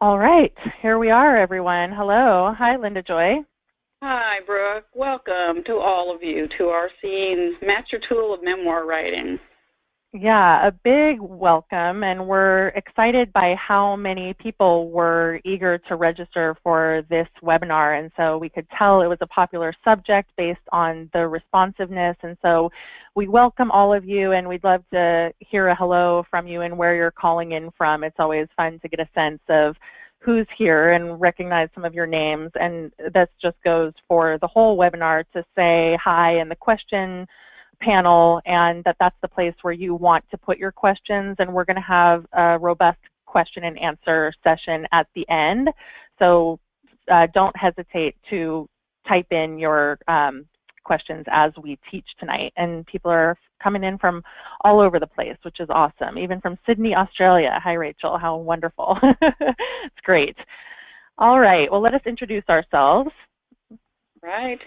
All right, here we are, everyone. Hello. Hi, Linda Joy. Hi, Brooke. Welcome to all of you to our Seeing Master Tool of Memoir Writing. Yeah, a big welcome, and we're excited by how many people were eager to register for this webinar, and so we could tell it was a popular subject based on the responsiveness, and so we welcome all of you, and we'd love to hear a hello from you and where you're calling in from. It's always fun to get a sense of who's here and recognize some of your names, and this just goes for the whole webinar to say hi in the question panel, and that's the place where you want to put your questions, and we're going to have a robust question and answer session at the end, so don't hesitate to type in your questions as we teach tonight. And people are coming in from all over the place, which is awesome, even from Sydney, Australia. Hi, Rachel. How wonderful. It's great. All right, well, let us introduce ourselves. Right.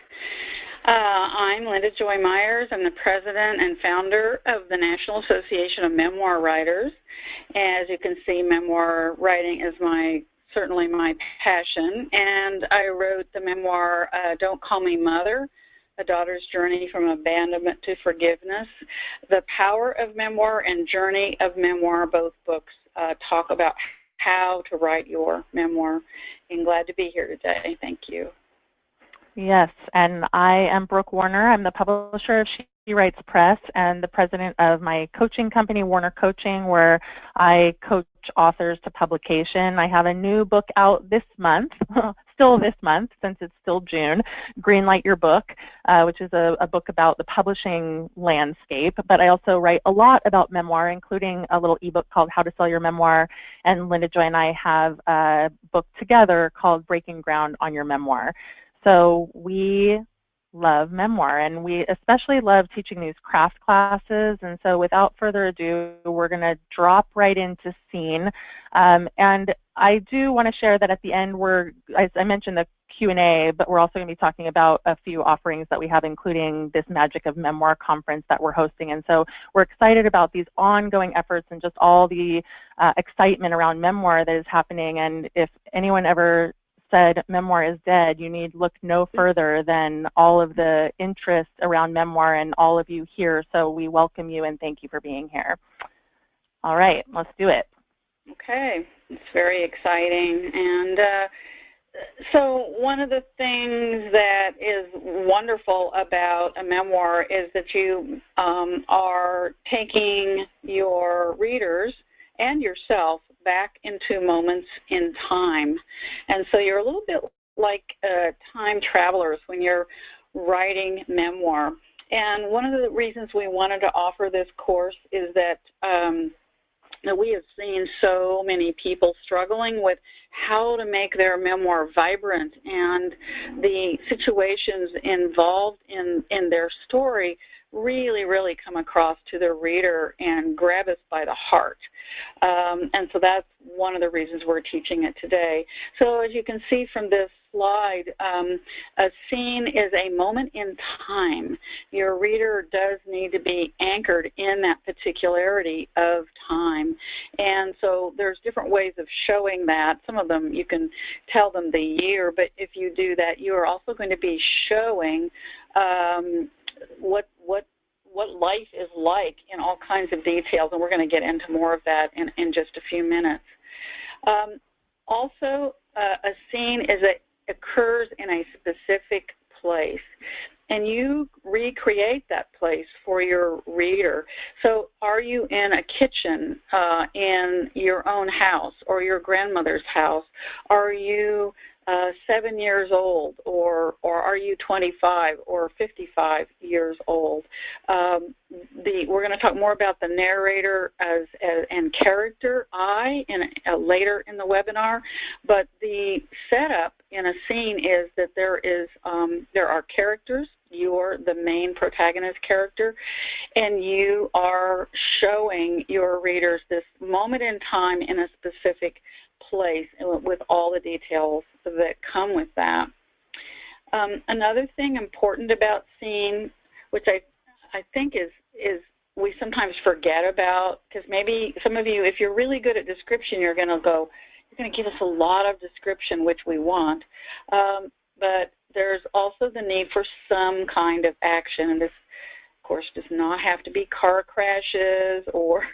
I'm Linda Joy Myers. I'm the president and founder of the National Association of Memoir Writers. As you can see, memoir writing is certainly my passion, and I wrote the memoir, Don't Call Me Mother, A Daughter's Journey from Abandonment to Forgiveness. The Power of Memoir and Journey of Memoir, both books talk about how to write your memoir. I'm glad to be here today. Thank you. Yes, and I am Brooke Warner. I'm the publisher of She Writes Press and the president of my coaching company, Warner Coaching, where I coach authors to publication. I have a new book out this month, still this month since it's still June, Greenlight Your Book, which is a book about the publishing landscape. But I also write a lot about memoir, including a little ebook called How to Sell Your Memoir. And Linda Joy and I have a book together called Breaking Ground on Your Memoir. So we love memoir, and we especially love teaching these craft classes. And so without further ado, we're going to drop right into scene. And I do want to share that at the end, as I mentioned, the Q&A, but we're also going to be talking about a few offerings that we have, including this Magic of Memoir conference that we're hosting. And so we're excited about these ongoing efforts and just all the excitement around memoir that is happening. And if anyone ever said memoir is dead, you need look no further than all of the interest around memoir and all of you here. So we welcome you and thank you for being here. All right, let's do it. Okay, it's very exciting. And so one of the things that is wonderful about a memoir is that you are taking your readers and yourself back into moments in time. And so you're a little bit like time travelers when you're writing memoir. And one of the reasons we wanted to offer this course is that we have seen so many people struggling with how to make their memoir vibrant, and the situations involved in their story really come across to the reader and grab us by the heart. And so that's one of the reasons we're teaching it today. So as you can see from this slide, a scene is a moment in time. Your reader does need to be anchored in that particularity of time. And so there's different ways of showing that. Some of them you can tell them the year, but if you do that, you are also going to be showing what life is like in all kinds of details, and we're going to get into more of that in just a few minutes. Also, a scene occurs in a specific place, and you recreate that place for your reader. So are you in a kitchen in your own house or your grandmother's house? Are you 7 years old, or are you 25 or 55 years old? We're going to talk more about the narrator and character later in the webinar, but the setup in a scene is that there are characters. You're the main protagonist character, and you are showing your readers this moment in time in a specific place with all the details that come with that. Another thing important about scene, which I think is we sometimes forget about, because maybe some of you, if you're really good at description, you're going to go, going to give us a lot of description, which we want, but there's also the need for some kind of action, and this, of course, does not have to be car crashes or,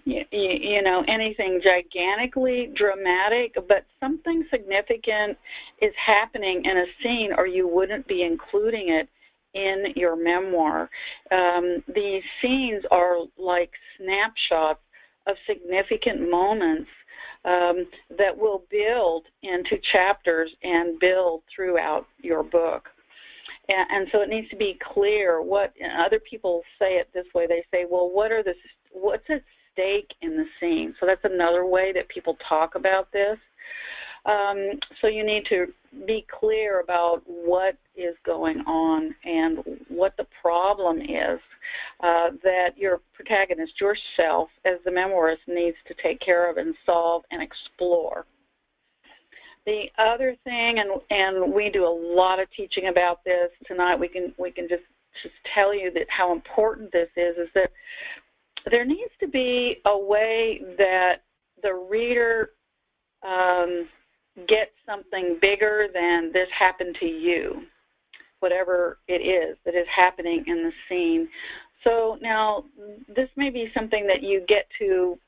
you know, anything gigantically dramatic, but something significant is happening in a scene or you wouldn't be including it in your memoir. These scenes are like snapshots of significant moments that will build into chapters and build throughout your book. And so it needs to be clear what, other people say it this way, they say, well, what's at stake in the scene? So that's another way that people talk about this. So you need to be clear about what is going on and what the problem is that your protagonist, yourself, as the memoirist, needs to take care of and solve and explore. The other thing, and we do a lot of teaching about this tonight, we can just tell you that how important this is that there needs to be a way that the reader gets something bigger than this happened to you, whatever it is that is happening in the scene. So now this may be something that you get to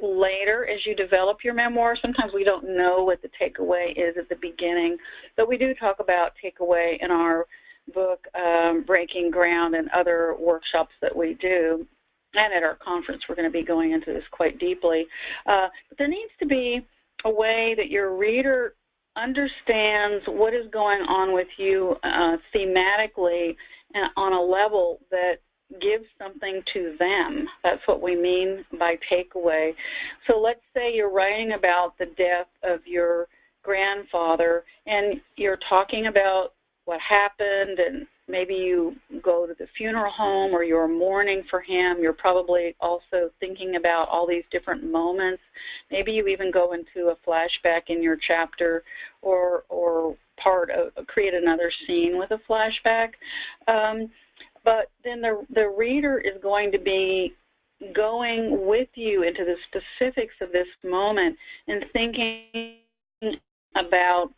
later as you develop your memoir. Sometimes we don't know what the takeaway is at the beginning, but we do talk about takeaway in our book, Breaking Ground, and other workshops that we do. And at our conference, we're going to be going into this quite deeply. But there needs to be a way that your reader understands what is going on with you thematically and on a level that gives something to them. That's what we mean by takeaway. So let's say you're writing about the death of your grandfather and you're talking about what happened, and maybe you go to the funeral home or you're mourning for him. You're probably also thinking about all these different moments. Maybe you even go into a flashback in your chapter or create another scene with a flashback. But then the reader is going to be going with you into the specifics of this moment and thinking about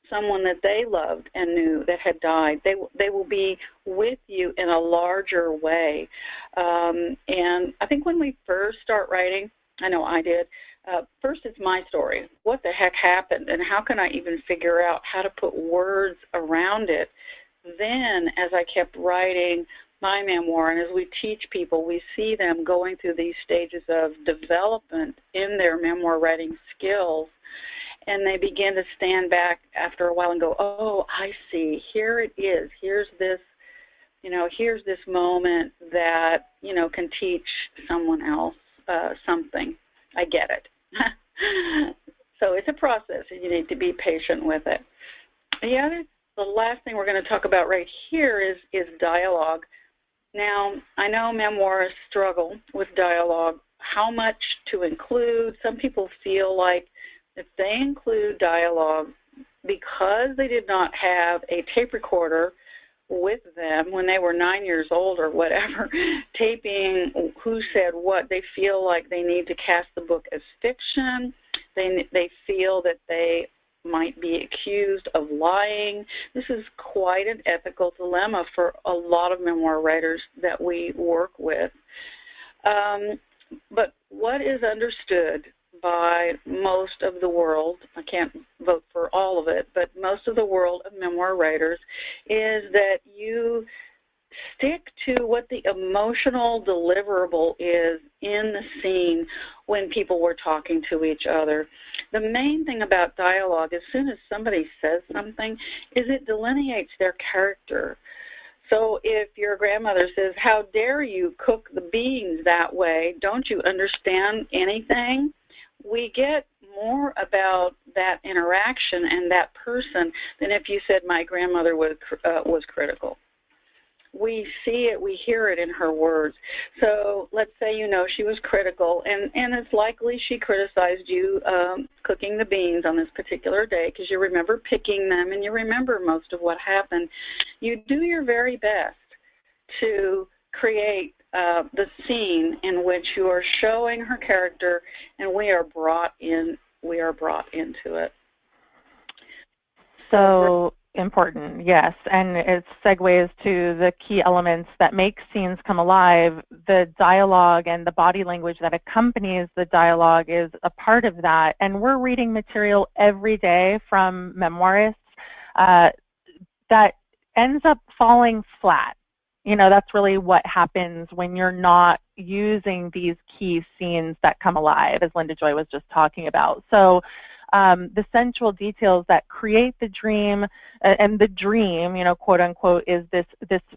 someone that they loved and knew that had died. They will be with you in a larger way. And I think when we first start writing, I know I did, first it's my story. What the heck happened, and how can I even figure out how to put words around it? Then, as I kept writing my memoir, and as we teach people, we see them going through these stages of development in their memoir writing skills, and they begin to stand back after a while and go, oh, I see, here it is, here's this moment that, can teach someone else something. I get it. So it's a process, and you need to be patient with it. The last thing we're going to talk about right here is dialogue. Now, I know memoirists struggle with dialogue, how much to include. Some people feel like if they include dialogue, because they did not have a tape recorder with them when they were 9 years old or whatever, taping who said what, they feel like they need to cast the book as fiction. They feel that they might be accused of lying. This is quite an ethical dilemma for a lot of memoir writers that we work with. But what is understood by most of the world, I can't vote for all of it, but most of the world of memoir writers, is that you stick to what the emotional deliverable is in the scene when people were talking to each other. The main thing about dialogue, as soon as somebody says something, is it delineates their character. So if your grandmother says, how dare you cook the beans that way? Don't you understand anything? We get more about that interaction and that person than if you said my grandmother was critical. We see it, we hear it in her words. So let's say she was critical, and it's likely she criticized you cooking the beans on this particular day because you remember picking them and you remember most of what happened. You do your very best to create the scene in which you are showing her character and we are brought in we are brought into it. So important, yes, and it segues to the key elements that make scenes come alive. The dialogue and the body language that accompanies the dialogue is a part of that, and we're reading material every day from memoirists that ends up falling flat. You know, that's really what happens when you're not using these key scenes that come alive, as Linda Joy was just talking about. So the sensual details that create the dream, and the dream, you know, quote unquote, is this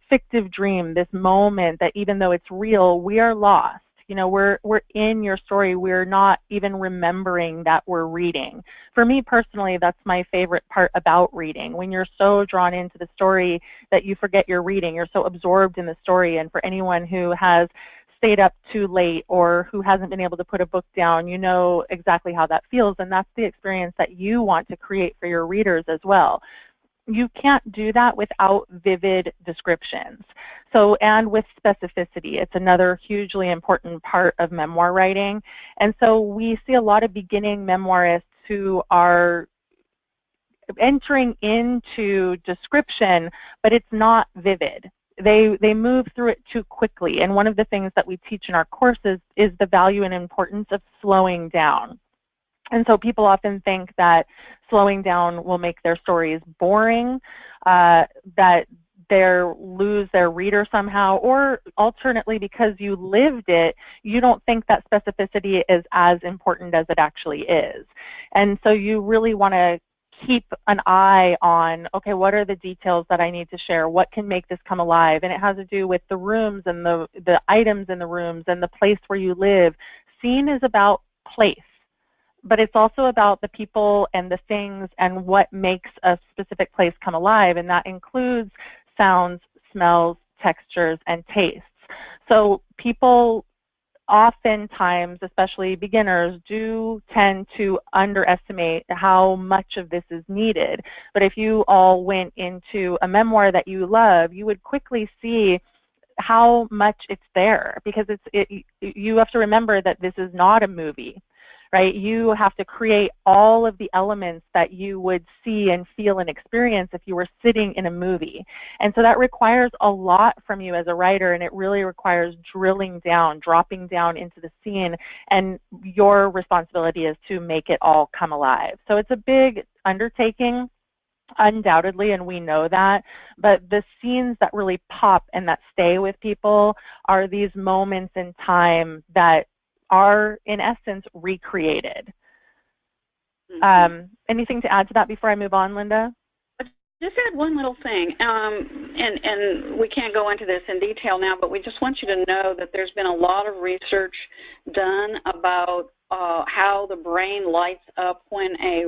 fictive dream, this moment that even though it's real, we are lost. You know, we're in your story. We're not even remembering that we're reading. For me personally, that's my favorite part about reading. When you're so drawn into the story that you forget you're reading, you're so absorbed in the story. And for anyone who has stayed up too late or who hasn't been able to put a book down, you know exactly how that feels. And that's the experience that you want to create for your readers as well. You can't do that without vivid descriptions. So, and with specificity, it's another hugely important part of memoir writing. And so we see a lot of beginning memoirists who are entering into description, but it's not vivid. They move through it too quickly. And one of the things that we teach in our courses is the value and importance of slowing down. And so people often think that slowing down will make their stories boring, that they lose their reader somehow, or alternately, because you lived it, you don't think that specificity is as important as it actually is. And so you really want to keep an eye on, okay, what are the details that I need to share? What can make this come alive? And it has to do with the rooms and the items in the rooms and the place where you live. Scene is about place, but it's also about the people and the things and what makes a specific place come alive, and that includes sounds, smells, textures, and tastes. So people oftentimes, especially beginners, do tend to underestimate how much of this is needed. But if you all went into a memoir that you love, you would quickly see how much it's there, because you have to remember that this is not a movie, right? You have to create all of the elements that you would see and feel and experience if you were sitting in a movie. And so that requires a lot from you as a writer, and it really requires drilling down, dropping down into the scene, and your responsibility is to make it all come alive. So it's a big undertaking, undoubtedly, and we know that, but the scenes that really pop and that stay with people are these moments in time that are, in essence, recreated. Anything to add to that before I move on, Linda? Just add one little thing, and we can't go into this in detail now, but we just want you to know that there's been a lot of research done about how the brain lights up when a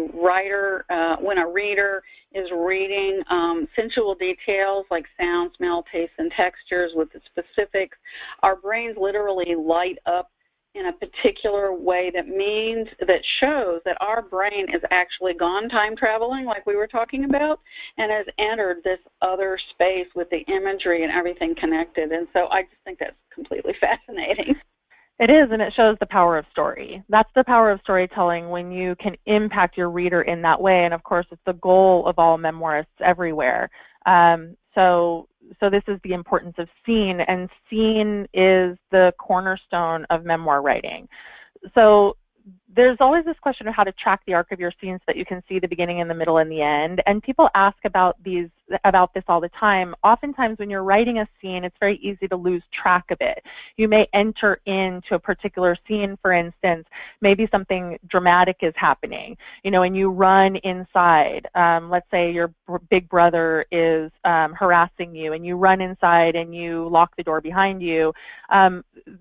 reader is reading sensual details like sound, smell, taste, and textures with the specifics. Our brains literally light up in a particular way that shows that our brain is actually gone time traveling, like we were talking about, and has entered this other space with the imagery and everything connected. And so I just think that's completely fascinating. It is, and it shows the power of story. That's the power of storytelling, when you can impact your reader in that way. And of course, it's the goal of all memoirists everywhere. So this is the importance of scene, and scene is the cornerstone of memoir writing. So there's always this question of how to track the arc of your scene so that you can see the beginning and the middle and the end. And people ask about this all the time. Oftentimes when you're writing a scene, it's very easy to lose track of it. You may enter into a particular scene, for instance, maybe something dramatic is happening, you know, and you run inside. Let's say your big brother is harassing you, and you run inside and you lock the door behind you.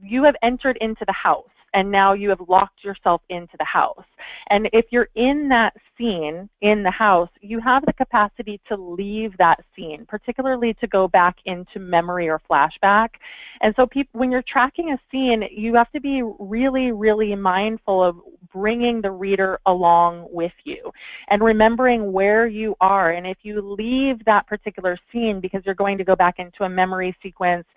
You have entered into the house, and now you have locked yourself into the house. And if you're in that scene in the house, you have the capacity to leave that scene, particularly to go back into memory or flashback. And so when you're tracking a scene, you have to be really, really mindful of bringing the reader along with you and remembering where you are. And if you leave that particular scene because you're going to go back into a memory sequence,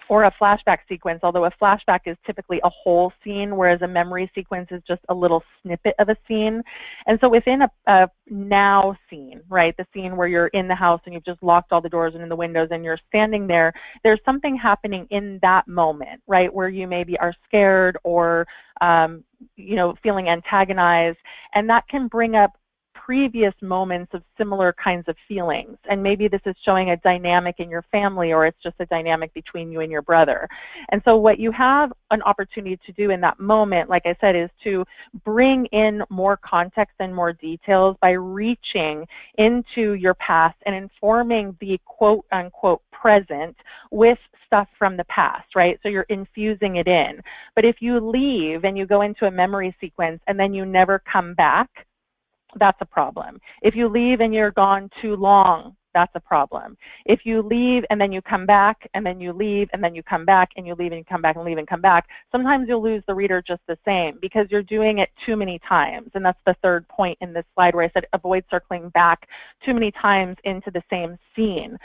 or a flashback sequence, although a flashback is typically a whole scene, whereas a memory sequence is just a little snippet of a scene. And so within a now scene, right, the scene where you're in the house and you've just locked all the doors and the windows and you're standing there, there's something happening in that moment, right, where you maybe are scared or, feeling antagonized, and that can bring up previous moments of similar kinds of feelings. And maybe this is showing a dynamic in your family, or it's just a dynamic between you and your brother. And so what you have an opportunity to do in that moment, like I said, is to bring in more context and more details by reaching into your past and informing the quote unquote present with stuff from the past, right? So you're infusing it in. But if you leave and you go into a memory sequence and then you never come back, that's a problem. If you leave and you're gone too long, that's a problem. If you leave and then you come back and then you leave and then you come back and you leave and you come back and leave and come back, sometimes you'll lose the reader just the same because you're doing it too many times. And that's the third point in this slide where I said avoid circling back too many times into the same scene.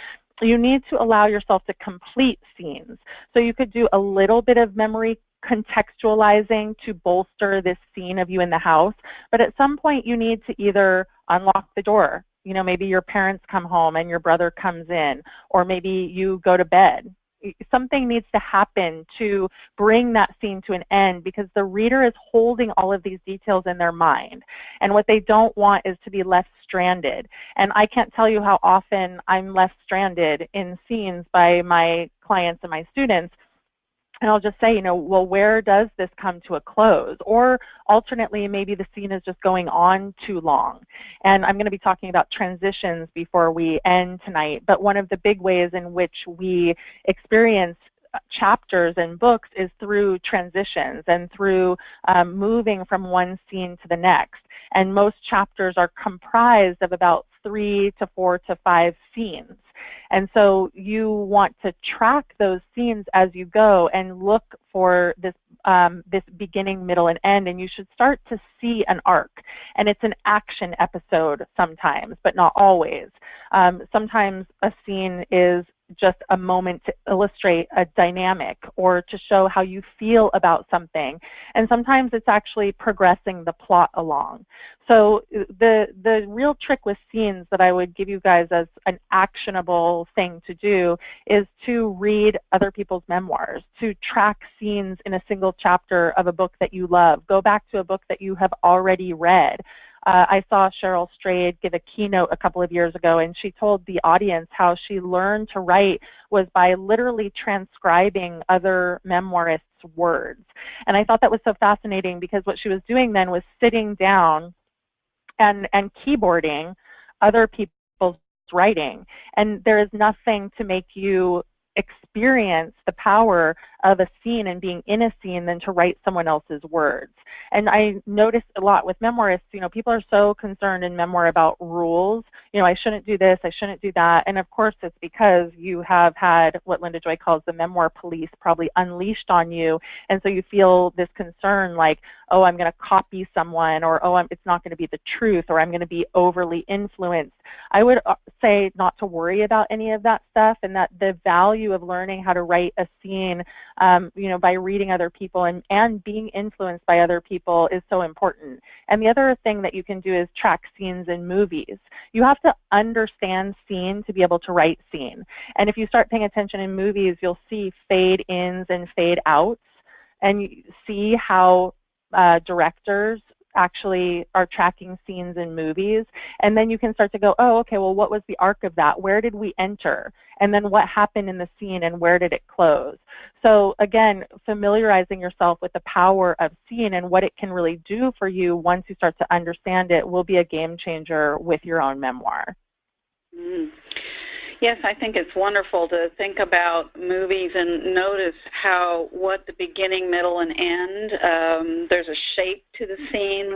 You need to allow yourself to complete scenes. So you could do a little bit of memory contextualizing to bolster this scene of you in the house, but at some point you need to either unlock the door. Maybe your parents come home and your brother comes in, or maybe you go to bed. Something needs to happen to bring that scene to an end because the reader is holding all of these details in their mind. And what they don't want is to be left stranded. And I can't tell you how often I'm left stranded in scenes by my clients and my students. And I'll just say, well, where does this come to a close? Or alternately, maybe the scene is just going on too long. And I'm going to be talking about transitions before we end tonight. But one of the big ways in which we experience chapters and books is through transitions and through moving from one scene to the next. And most chapters are comprised of about 3 to 4 to 5 scenes. And so you want to track those scenes as you go and look for this beginning, middle, and end, and you should start to see an arc. And it's an action episode sometimes, but not always. Sometimes a scene is just a moment to illustrate a dynamic or to show how you feel about something. And sometimes it's actually progressing the plot along. So the real trick with scenes that I would give you guys as an actionable thing to do is to read other people's memoirs, to track scenes in a single chapter of a book that you love. Go back to a book that you have already read. I saw Cheryl Strayed give a keynote a couple of years ago, and she told the audience how she learned to write was by literally transcribing other memoirists' words. And I thought that was so fascinating because what she was doing then was sitting down and keyboarding other people's writing. And there is nothing to make you experience the power of a scene and being in a scene than to write someone else's words. And I noticed a lot with memoirists, people are so concerned in memoir about rules. I shouldn't do this, I shouldn't do that. And of course, it's because you have had what Linda Joy calls the memoir police probably unleashed on you. And so you feel this concern like, oh, I'm going to copy someone, or oh, it's not going to be the truth, or I'm going to be overly influenced. I would say not to worry about any of that stuff, and that the value of learning how to write a scene, by reading other people and being influenced by other people is so important. And the other thing that you can do is track scenes in movies. You have to understand scene to be able to write scene. And if you start paying attention in movies, you'll see fade ins and fade outs, and you see how directors actually are tracking scenes in movies. And then you can start to go, oh, okay, well, what was the arc of that? Where did we enter? And then what happened in the scene and where did it close? So again, familiarizing yourself with the power of scene and what it can really do for you once you start to understand it will be a game changer with your own memoir. Mm. Yes, I think it's wonderful to think about movies and notice what the beginning, middle, and end, there's a shape to the scene.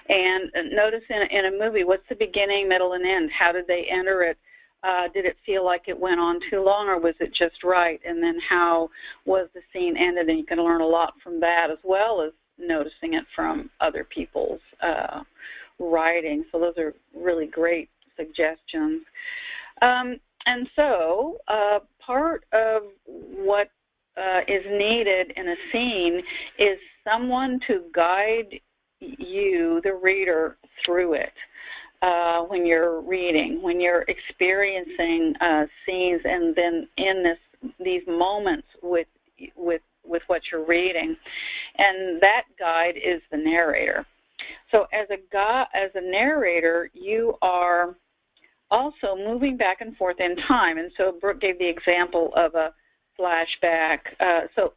And notice in a movie, what's the beginning, middle, and end? How did they enter it? Did it feel like it went on too long, or was it just right? And then how was the scene ended? And you can learn a lot from that, as well as noticing it from other people's writing. So those are really great suggestions. And so part of what is needed in a scene is someone to guide you, the reader, through it. When you're reading, when you're experiencing scenes, and then in these moments with what you're reading, and that guide is the narrator. So as a narrator, you are also moving back and forth in time, and so Brooke gave the example of a flashback. So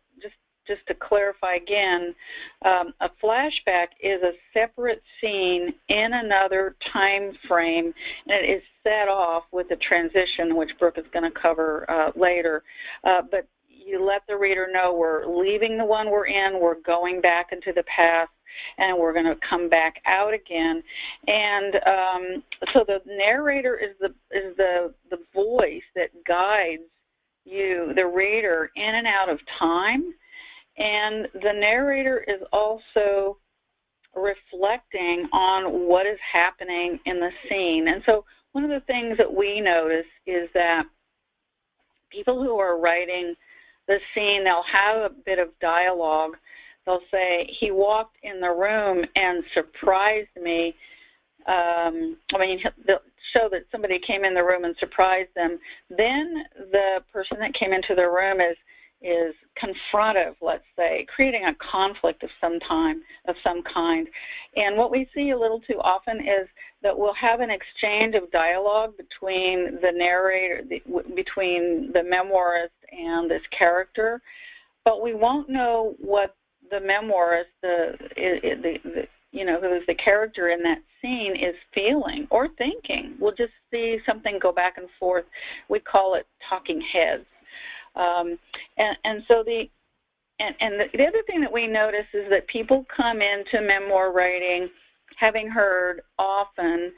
just to clarify again, a flashback is a separate scene in another time frame, and it is set off with a transition, which Brooke is going to cover later. But you let the reader know we're leaving the one we're in, we're going back into the past, and we're going to come back out again. And so the narrator is the voice that guides you, the reader, in and out of time. And the narrator is also reflecting on what is happening in the scene. And so one of the things that we notice is that people who are writing the scene, they'll have a bit of dialogue. They'll say, he walked in the room and surprised me. They'll show that somebody came in the room and surprised them. Then the person that came into the room is confrontive, let's say, creating a conflict of some kind. And what we see a little too often is that we'll have an exchange of dialogue between the narrator, between the memoirist and this character, but we won't know what the memoirist, who is the character in that scene, is feeling or thinking. We'll just see something go back and forth. We call it talking heads. So the other thing that we notice is that people come into memoir writing having heard often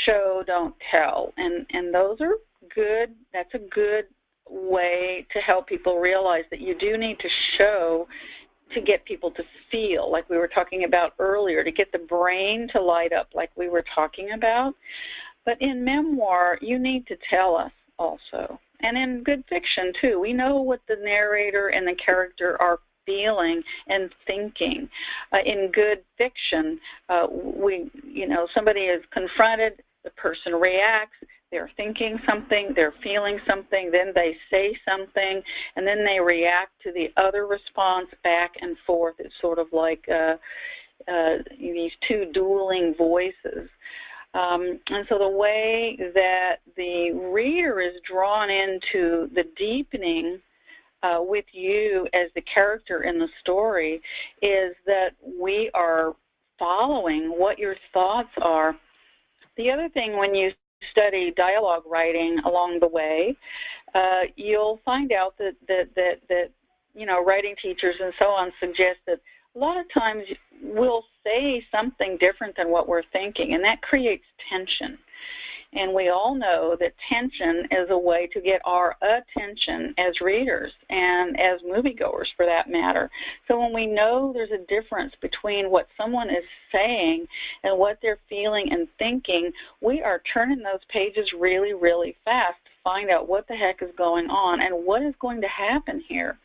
show, don't tell, and those are good. That's a good way to help people realize that you do need to show to get people to feel, like we were talking about earlier, to get the brain to light up like we were talking about. But in memoir, you need to tell us also. And in good fiction, too, we know what the narrator and the character are feeling and thinking. In good fiction, somebody is confronted, the person reacts, they're thinking something, they're feeling something, then they say something, and then they react to the other response back and forth. It's sort of like these two dueling voices. And so the way that the reader is drawn into the deepening with you as the character in the story is that we are following what your thoughts are. The other thing, when you study dialogue writing along the way, you'll find out that writing teachers and so on suggest that a lot of times we'll say something different than what we're thinking, and that creates tension. And we all know that tension is a way to get our attention as readers and as moviegoers, for that matter. So when we know there's a difference between what someone is saying and what they're feeling and thinking, we are turning those pages really, really fast to find out what the heck is going on and what is going to happen here.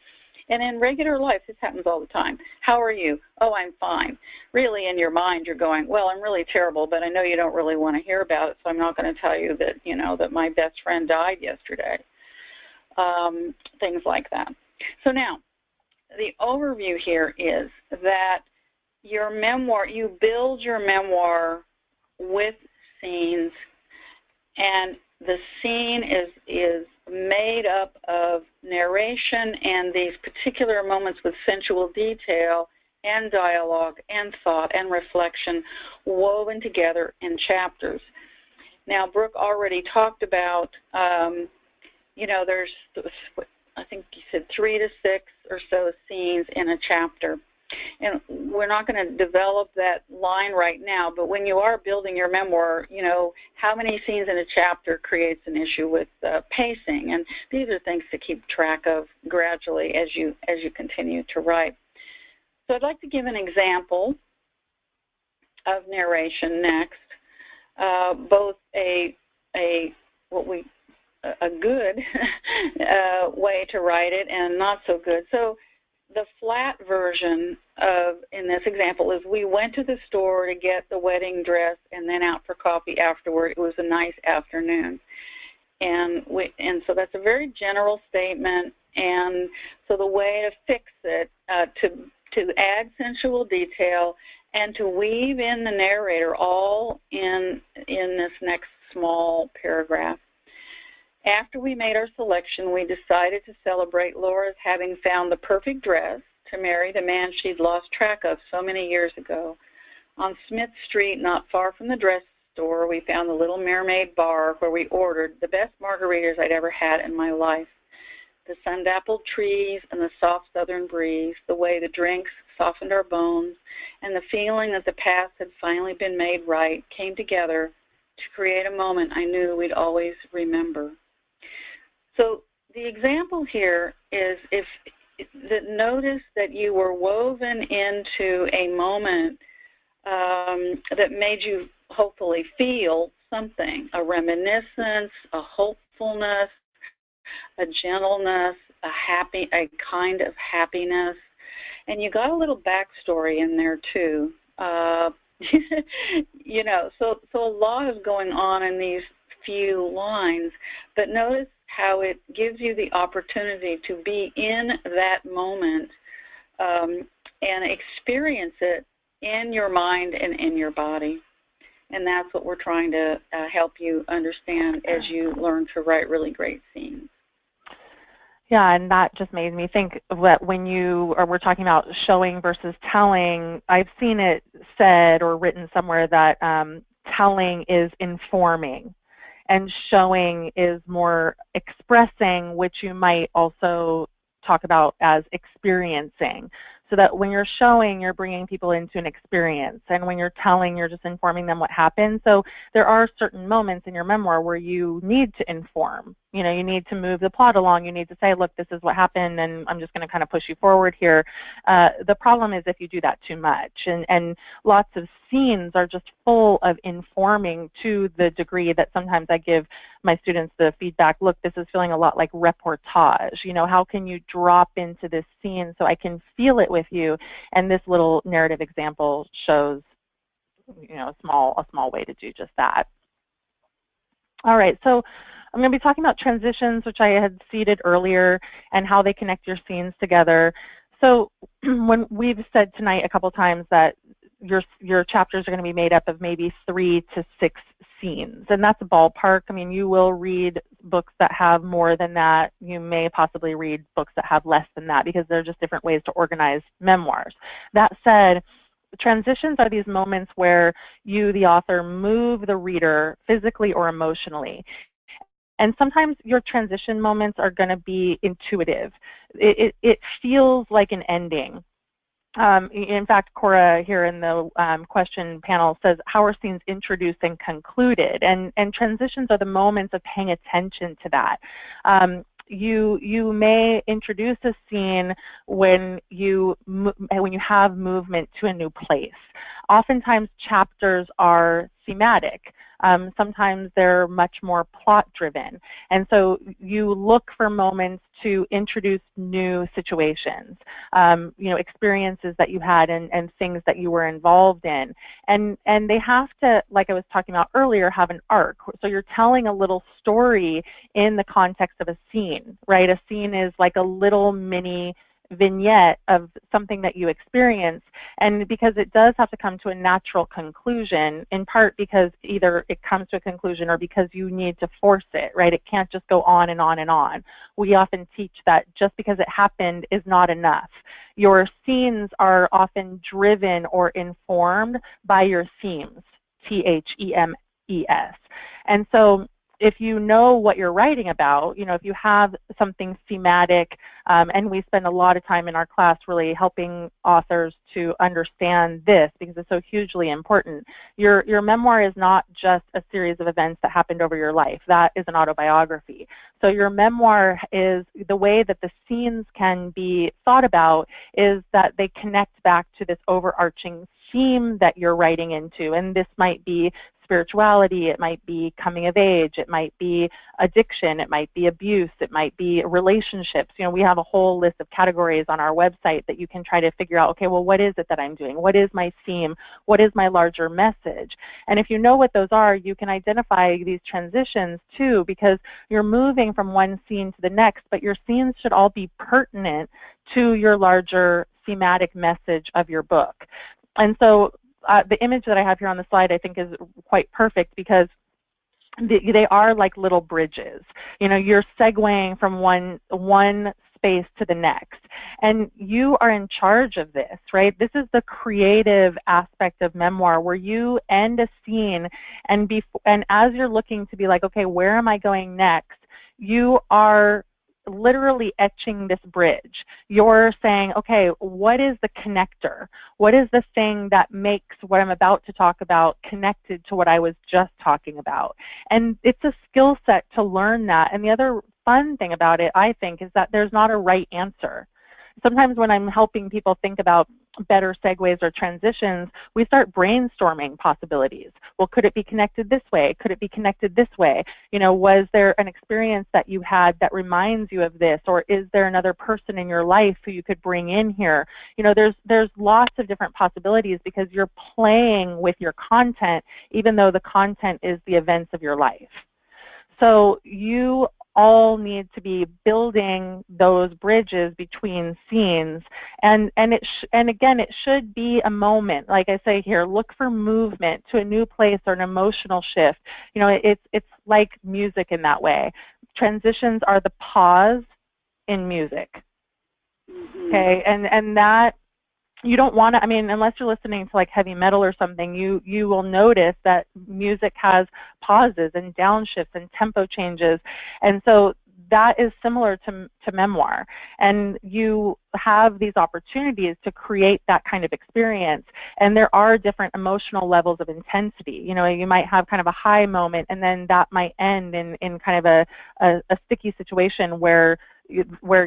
And in regular life, this happens all the time. How are you? Oh, I'm fine. Really, in your mind, you're going, well, I'm really terrible, but I know you don't really want to hear about it, so I'm not going to tell you that, that my best friend died yesterday. Things like that. So now, the overview here is that your memoir, you build your memoir with scenes, and the scene is made up of narration and these particular moments with sensual detail and dialogue and thought and reflection woven together in chapters. Now, Brooke already talked about, there's, I think you said 3 to 6 or so scenes in a chapter. And we're not going to develop that line right now, but when you are building your memoir, how many scenes in a chapter creates an issue with pacing, and these are things to keep track of gradually as you continue to write. So I'd like to give an example of narration next, both what we a good way to write it and not so good. So the flat version of, in this example, is we went to the store to get the wedding dress and then out for coffee afterward. It was a nice afternoon. And so that's a very general statement. And so the way to fix it, to add sensual detail and to weave in the narrator all in this next small paragraph. After we made our selection, we decided to celebrate Laura's having found the perfect dress to marry the man she'd lost track of so many years ago. On Smith Street, not far from the dress store, we found the Little Mermaid Bar where we ordered the best margaritas I'd ever had in my life. The sun-dappled trees and the soft southern breeze, the way the drinks softened our bones, and the feeling that the past had finally been made right came together to create a moment I knew we'd always remember. So the example here is notice that you were woven into a moment that made you hopefully feel something, a reminiscence, a hopefulness, a gentleness, a kind of happiness. And you got a little backstory in there too. You know, so a lot is going on in these few lines, but notice how it gives you the opportunity to be in that moment and experience it in your mind and in your body. And that's what we're trying to help you understand as you learn to write really great scenes. Yeah, and that just made me think that when we're talking about showing versus telling, I've seen it said or written somewhere that telling is informing and showing is more expressing, which you might also talk about as experiencing. So that when you're showing, you're bringing people into an experience. And when you're telling, you're just informing them what happened. So there are certain moments in your memoir where you need to inform. You know, you need to move the plot along. You need to say, look, this is what happened, and I'm just going to kind of push you forward here. The problem is if you do that too much. And lots of scenes are just full of informing to the degree that sometimes I give my students the feedback, look, this is feeling a lot like reportage. You know, how can you drop into this scene so I can feel it with you? And this little narrative example shows, you know, a small way to do just that. All right, so I'm going to be talking about transitions, which I had seeded earlier, and how they connect your scenes together. So when we've said tonight a couple times that your chapters are going to be made up of maybe 3 to 6 scenes, and that's a ballpark. I mean, you will read books that have more than that. You may possibly read books that have less than that because they're just different ways to organize memoirs. That said, transitions are these moments where you, the author, move the reader physically or emotionally. And sometimes your transition moments are going to be intuitive. It feels like an ending. In fact, Cora here in the question panel says, how are scenes introduced and concluded? And transitions are the moments of paying attention to that. You may introduce a scene when you have movement to a new place. Oftentimes chapters are thematic. Sometimes they're much more plot-driven. And so you look for moments to introduce new situations, you know, experiences that you had and things that you were involved in. And they have to, like I was talking about earlier, have an arc. So you're telling a little story in the context of a scene, right? A scene is like a little mini vignette of something that you experience, and because it does have to come to a natural conclusion, in part because either it comes to a conclusion or because you need to force it, right? It can't just go on and on and on. We often teach that just because it happened is not enough. Your scenes are often driven or informed by your themes, T-H-E-M-E-S. And so if you know what you're writing about, you know, if you have something thematic, and we spend a lot of time in our class really helping authors to understand this because it's so hugely important. Your memoir is not just a series of events that happened over your life. That is an autobiography. So your memoir is, the way that the scenes can be thought about is that they connect back to this overarching theme that you're writing into, and this might be spirituality, it might be coming of age, it might be addiction, it might be abuse, it might be relationships. You know, we have a whole list of categories on our website that you can try to figure out, okay, well, what is it that I'm doing? What is my theme? What is my larger message? And if you know what those are, you can identify these transitions too, because you're moving from one scene to the next, but your scenes should all be pertinent to your larger thematic message of your book. And so the image that I have here on the slide I think is quite perfect, because they are like little bridges. You know, you're segueing from one space to the next. And you are in charge of this, right? This is the creative aspect of memoir, where you end a scene and as you're looking to be like, okay, where am I going next? You are literally etching this bridge. You're saying, okay, what is the connector? What is the thing that makes what I'm about to talk about connected to what I was just talking about? And it's a skill set to learn that. And the other fun thing about it, I think, is that there's not a right answer. Sometimes when I'm helping people think about better segues or transitions, we start brainstorming possibilities. Well, could it be connected this way? Could it be connected this way? You know, was there an experience that you had that reminds you of this? Or is there another person in your life who you could bring in here? You know, there's lots of different possibilities, because you're playing with your content, even though the content is the events of your life. So you all need to be building those bridges between scenes, and again, it should be a moment. Like I say here, look for movement to a new place or an emotional shift. You know, it's like music in that way. Transitions are the pause in music. Okay, and that you don't want to, I mean, unless you're listening to like heavy metal or something, you will notice that music has pauses and downshifts and tempo changes. And so that is similar to memoir. And you have these opportunities to create that kind of experience. And there are different emotional levels of intensity. You know, you might have kind of a high moment, and then that might end in kind of a sticky situation where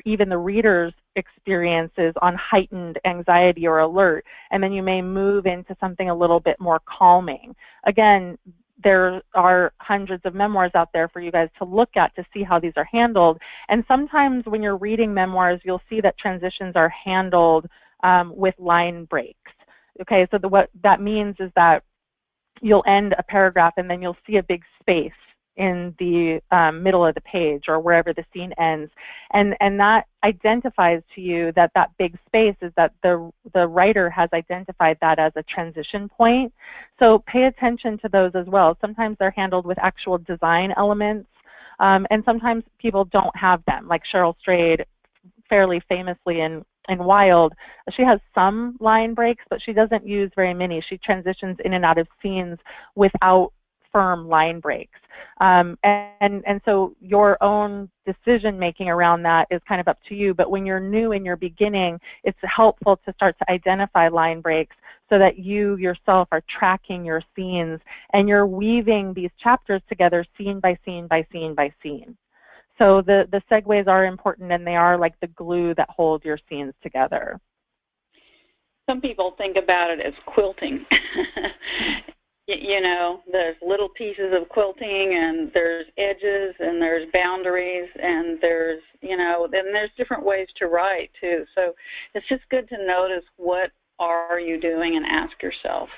even the reader's experience is on heightened anxiety or alert, and then you may move into something a little bit more calming. Again, there are hundreds of memoirs out there for you guys to look at to see how these are handled. And sometimes when you're reading memoirs, you'll see that transitions are handled with line breaks. Okay, so what that means is that you'll end a paragraph and then you'll see a big space in the middle of the page or wherever the scene ends, and that identifies to you that that big space is that the writer has identified that as a transition point. So pay attention to those as well. Sometimes they're handled with actual design elements, and sometimes people don't have them. Like Cheryl Strayed, fairly famously in Wild, she has some line breaks, but she doesn't use very many. She transitions in and out of scenes without firm line breaks. And so your own decision making around that is kind of up to you. But when you're new in your beginning, it's helpful to start to identify line breaks so that you yourself are tracking your scenes and you're weaving these chapters together scene by scene by scene by scene. So the segues are important, and they are like the glue that hold your scenes together. Some people think about it as quilting. You know, there's little pieces of quilting, and there's edges, and there's boundaries, and there's, you know, then there's different ways to write too. So it's just good to notice what are you doing and ask yourself,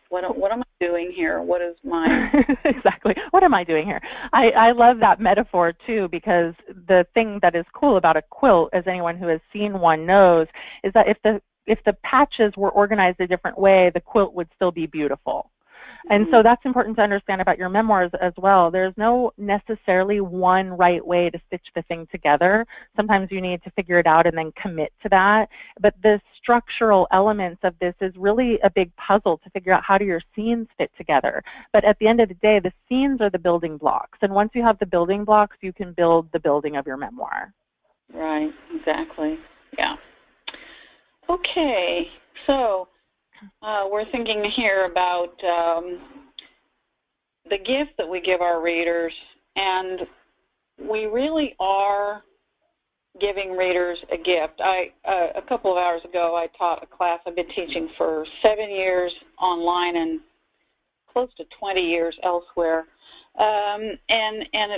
what am I doing here? What is my... Exactly. What am I doing here? I love that metaphor too, because the thing that is cool about a quilt, as anyone who has seen one knows, is that if the patches were organized a different way, the quilt would still be beautiful. And so that's important to understand about your memoirs as well. There's no necessarily one right way to stitch the thing together. Sometimes you need to figure it out and then commit to that. But the structural elements of this is really a big puzzle to figure out how do your scenes fit together. But at the end of the day, the scenes are the building blocks. And once you have the building blocks, you can build the building of your memoir. Right, exactly. Yeah. Okay, so we're thinking here about the gift that we give our readers, and we really are giving readers a gift. A couple of hours ago, I taught a class. I've been teaching for 7 years online and close to 20 years elsewhere.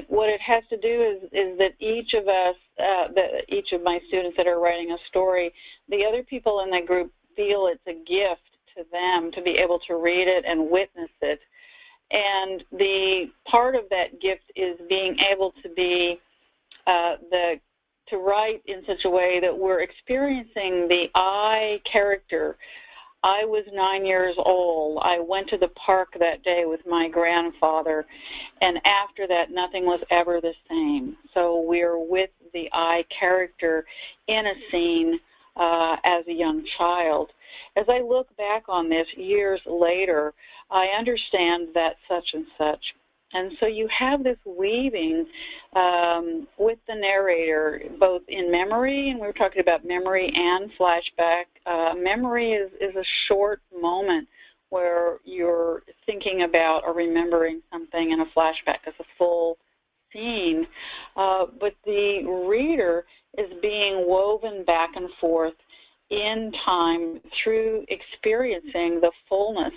What it has to do is that each of us, each of my students that are writing a story, the other people in the group feel it's a gift to them to be able to read it and witness it. And the part of that gift is being able to be to write in such a way that we're experiencing the I character. I was 9 years old. I went to the park that day with my grandfather, and after that, nothing was ever the same. So we're with the I character in a scene as a young child. As I look back on this years later, I understand that such and such. And so you have this weaving with the narrator, both in memory, and we were talking about memory and flashback. Memory is a short moment where you're thinking about or remembering something, and a flashback is a full scene. But the reader is being woven back and forth in time through experiencing the fullness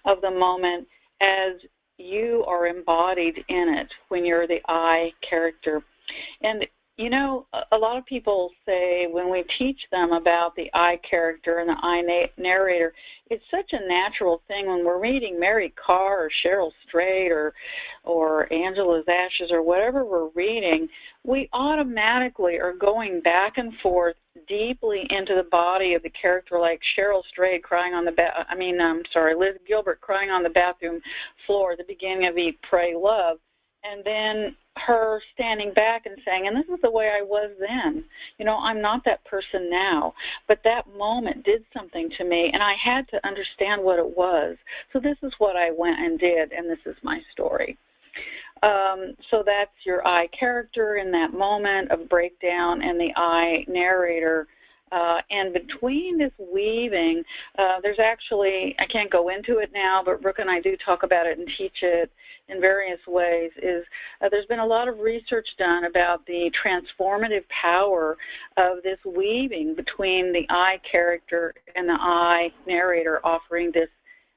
of the moment as you are embodied in it when you're the I character. And, you know, a lot of people say when we teach them about the I character and the I narrator, it's such a natural thing when we're reading Mary Carr or Cheryl Strait or Angela's Ashes or whatever we're reading, we automatically are going back and forth deeply into the body of the character, like Cheryl Strait crying on the Liz Gilbert crying on the bathroom floor at the beginning of Eat, Pray, Love, and then her standing back and saying, and this is the way I was then. You know, I'm not that person now, but that moment did something to me, and I had to understand what it was. So this is what I went and did, and this is my story. So that's your I character in that moment of breakdown and the I narrator. And between this weaving, there's actually, I can't go into it now, but Brooke and I do talk about it and teach it in various ways, there's been a lot of research done about the transformative power of this weaving between the I character and the I narrator, offering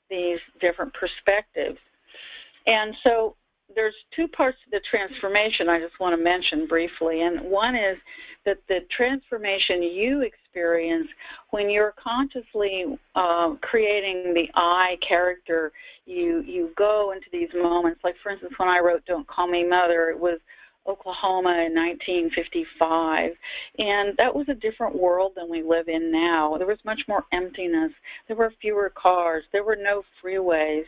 these different perspectives. And so there's two parts to the transformation I just want to mention briefly. And one is that the transformation you experience when you're consciously creating the I character, you go into these moments. Like, for instance, when I wrote Don't Call Me Mother, it was Oklahoma in 1955, and that was a different world than we live in now. There was much more emptiness. There were fewer cars. There were no freeways,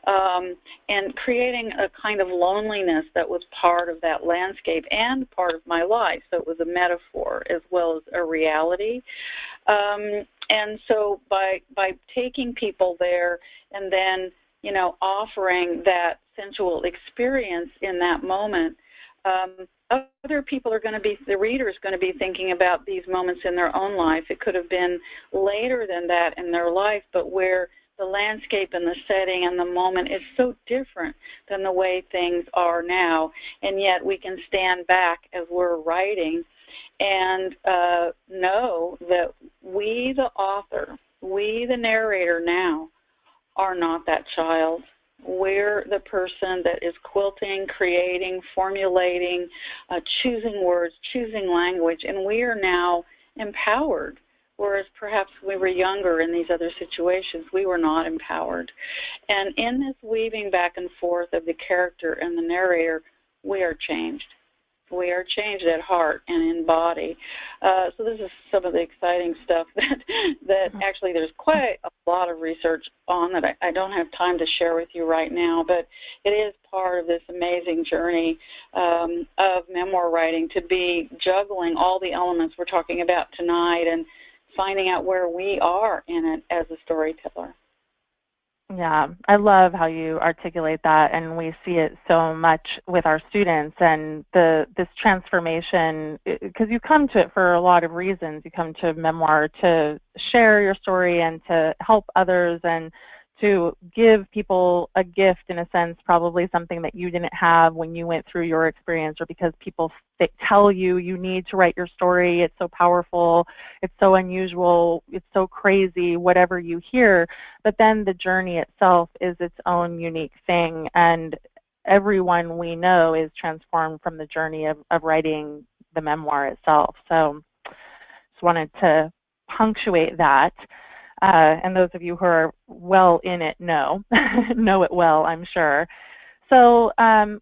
and creating a kind of loneliness that was part of that landscape and part of my life. So it was a metaphor as well as a reality. And so by taking people there and then, you know, offering that sensual experience in that moment, other people are going to be, the reader is going to be thinking about these moments in their own life. It could have been later than that in their life, but where the landscape and the setting and the moment is so different than the way things are now, and yet we can stand back as we're writing and know that we, the author, we, the narrator now, are not that child. We're the person that is quilting, creating, formulating, choosing words, choosing language, and we are now empowered, whereas perhaps we were younger in these other situations. We were not empowered. And in this weaving back and forth of the character and the narrator, we are changed. We are changed at heart and in body. So this is some of the exciting stuff that actually there's quite a lot of research on that I don't have time to share with you right now, but it is part of this amazing journey of memoir writing, to be juggling all the elements we're talking about tonight and finding out where we are in it as a storyteller. Yeah, I love how you articulate that, and we see it so much with our students, and this transformation, because you come to it for a lot of reasons. You come to memoir to share your story and to help others and to give people a gift, in a sense, probably something that you didn't have when you went through your experience, or because people tell you you need to write your story, it's so powerful, it's so unusual, it's so crazy, whatever you hear. But then the journey itself is its own unique thing, and everyone we know is transformed from the journey of writing the memoir itself. So just wanted to punctuate that. And those of you who are well in it know it well, I'm sure. So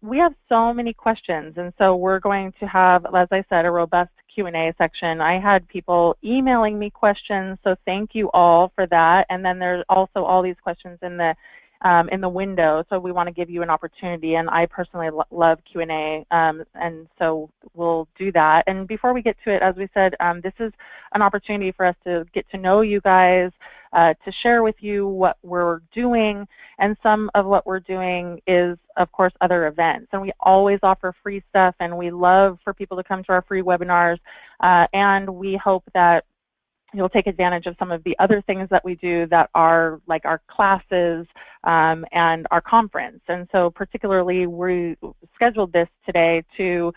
we have so many questions, and so we're going to have, as I said, a robust Q&A section. I had people emailing me questions, so thank you all for that. And then there's also all these questions in the window, so we want to give you an opportunity, and I personally love Q&A, and so we'll do that. And before we get to it, as we said, this is an opportunity for us to get to know you guys, to share with you what we're doing, and some of what we're doing is, of course, other events. And we always offer free stuff, and we love for people to come to our free webinars, and we hope that you'll take advantage of some of the other things that we do that are like our classes and our conference. And so particularly we scheduled this today to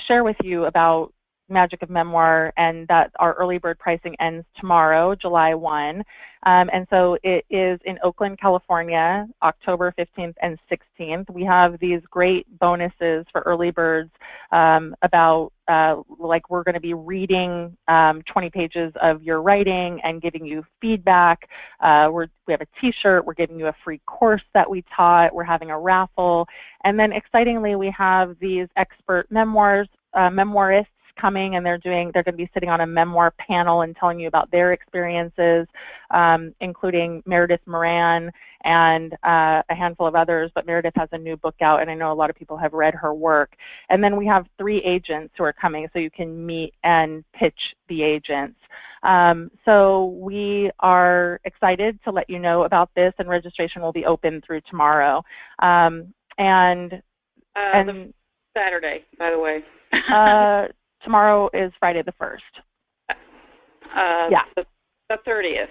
share with you about Magic of Memoir, and that our early bird pricing ends tomorrow, July 1. And so it is in Oakland, California, October 15th and 16th. We have these great bonuses for early birds about like we're going to be reading 20 pages of your writing and giving you feedback. We have a t-shirt. We're giving you a free course that we taught. We're having a raffle. And then excitingly, we have these expert memoirists coming, and they're going to be sitting on a memoir panel and telling you about their experiences, including Meredith Moran and a handful of others, but Meredith has a new book out, and I know a lot of people have read her work. And then we have 3 agents who are coming, so you can meet and pitch the agents. So we are excited to let you know about this, and registration will be open through tomorrow. The Saturday, by the way. Tomorrow is Friday the 1st. Yeah. The 30th.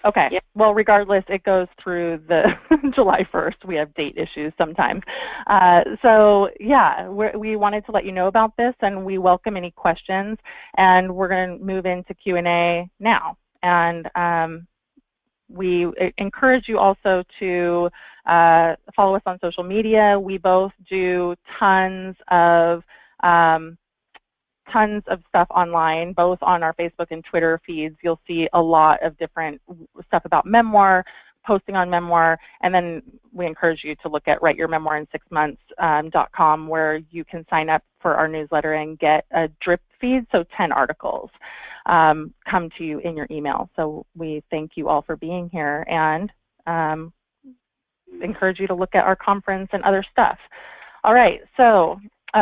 Okay. Yeah. Well, regardless, it goes through the July 1st. We have date issues sometimes. So, yeah, we wanted to let you know about this, and we welcome any questions. And we're going to move into Q&A now. And we encourage you also to follow us on social media. We both do tons of stuff online, both on our Facebook and Twitter feeds. You'll see a lot of different stuff about memoir, posting on Memoir, and then we encourage you to look at writeyourmemoirinsixmonths.com, where you can sign up for our newsletter and get a drip feed, so 10 articles come to you in your email. So we thank you all for being here, and encourage you to look at our conference and other stuff. All right, so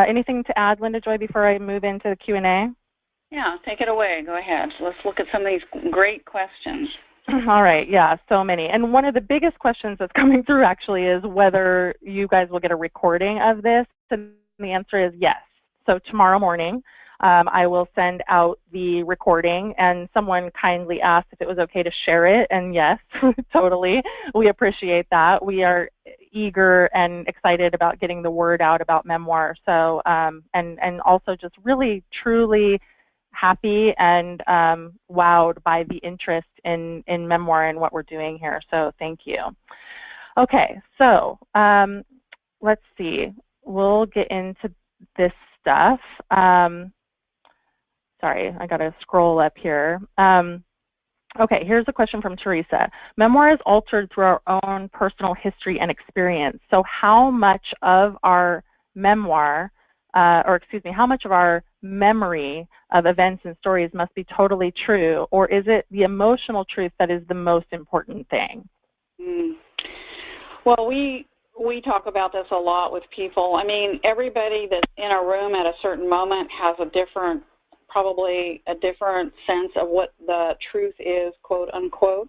anything to add, Linda Joy, before I move into the Q&A? Yeah, take it away. Go ahead. Let's look at some of these great questions. All right, yeah, so many. And one of the biggest questions that's coming through actually is whether you guys will get a recording of this. And the answer is yes. So tomorrow morning, I will send out the recording, and someone kindly asked if it was okay to share it, and yes, totally. We appreciate that. We are eager and excited about getting the word out about Memoir. So, and also just really, truly happy and wowed by the interest in Memoir and what we're doing here. So thank you. Okay, so let's see. We'll get into this stuff. Sorry, I got to scroll up here. Okay, here's a question from Teresa. Memoir is altered through our own personal history and experience. So how much of our memoir, how much of our memory of events and stories must be totally true, or is it the emotional truth that is the most important thing? Well, we talk about this a lot with people. I mean, everybody that's in a room at a certain moment has probably a different sense of what the truth is, quote unquote.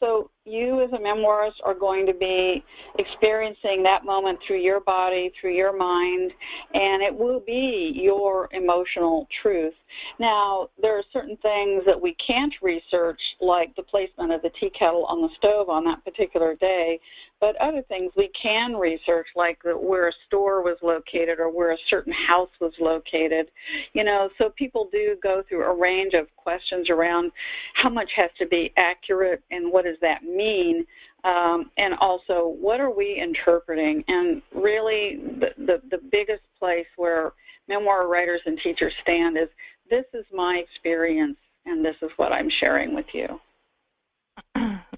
So you as a memoirist are going to be experiencing that moment through your body, through your mind, and it will be your emotional truth. Now, there are certain things that we can't research, like the placement of the tea kettle on the stove on that particular day, but other things we can research, like where a store was located or where a certain house was located. You know, so people do go through a range of questions around how much has to be accurate and what does that mean, and also what are we interpreting. And really the biggest place where memoir writers and teachers stand is, this is my experience and this is what I'm sharing with you.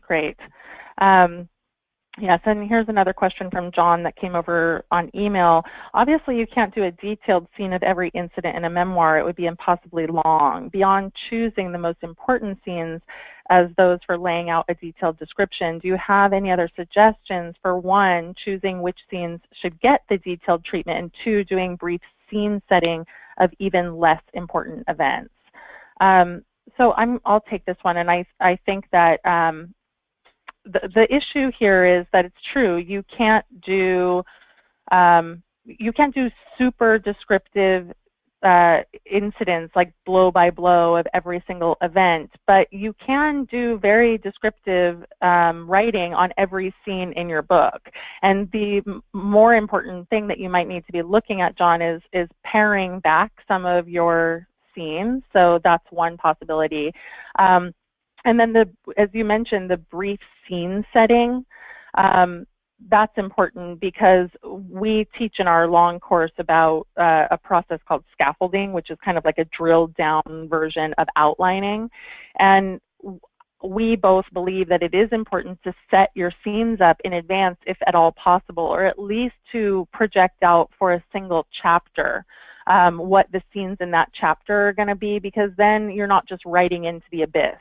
Great. Yes, and here's another question from John that came over on email. Obviously, you can't do a detailed scene of every incident in a memoir. It would be impossibly long. Beyond choosing the most important scenes as those for laying out a detailed description, do you have any other suggestions for, one, choosing which scenes should get the detailed treatment, and two, doing brief scene setting of even less important events? So I'll take this one, and I think that the issue here is that it's true. You can't do super descriptive incidents, like blow by blow of every single event, but you can do very descriptive writing on every scene in your book. And the more important thing that you might need to be looking at, John, is paring back some of your scenes. So that's one possibility. And then, as you mentioned, the brief scene setting, that's important because we teach in our long course about a process called scaffolding, which is kind of like a drilled down version of outlining. And we both believe that it is important to set your scenes up in advance, if at all possible, or at least to project out for a single chapter what the scenes in that chapter are going to be, because then you're not just writing into the abyss.